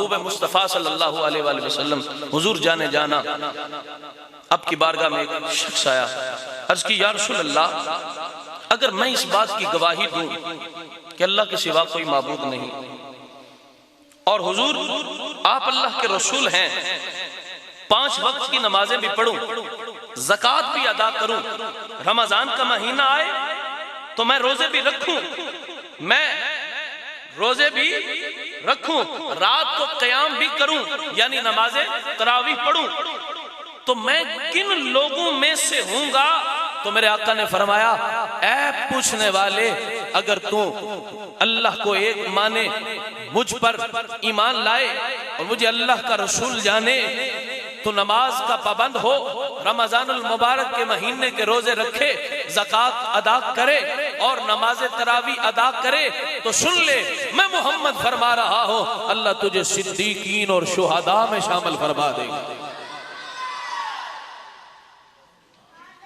महबूब मुस्तफ़ा सल्लल्लाहु अलैहि वसल्लम हुजूर जाने जाना अब की बारगाह में एक शख्स आया, अर्ज की या रसूल अल्लाह, अगर मैं इस बात की गवाही दूं कि अल्लाह के सिवा कोई माबूद नहीं और हुजूर आप अल्लाह के रसूल हैं, 5 वक्त की नमाजें भी पढ़ूं, ज़कात भी अदा करूं, रमजान का महीना आए तो मैं रोजे भी रखूं, मैं रोजे भी रखूं, रात को क़याम भी करूं यानी नमाजें तरावीह पढ़ूं, तो मैं किन लोगों में से हूंगा? तो मेरे आका ने फरमाया, ऐ पूछने वाले, अगर तू अल्लाह को एक माने, मुझ पर ईमान लाए और मुझे अल्लाह का रसूल जाने, तो नमाज का पाबंद हो, रमजानुल मुबारक के महीने के रोजे रखे, ज़कात अदा करे और नमाज तरावी अदा करे, तो सुन ले मैं मोहम्मद फरमा रहा हूं, अल्लाह तुझे सिद्दीकीन और शुहदा में शामिल फरमा देगा।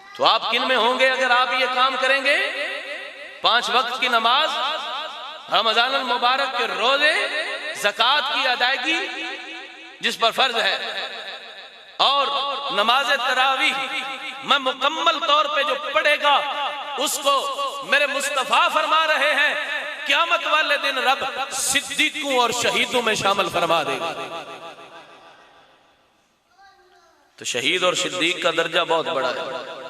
तो आप किन में होंगे अगर आप ये काम करेंगे? 5 वक्त की नमाज, रमजानुल मुबारक के रोजे, ज़कात की अदायगी जिस पर फर्ज है और नमाज तरावीह मैं मुकम्मल तौर पे जो पढ़ेगा उसको मेरे मुस्तफा फरमा रहे हैं, क़यामत वाले दिन रब सिद्दीकों और शहीदों में शामिल फरमा देगा। तो शहीद और सिद्दीक का दर्जा बहुत बड़ा है।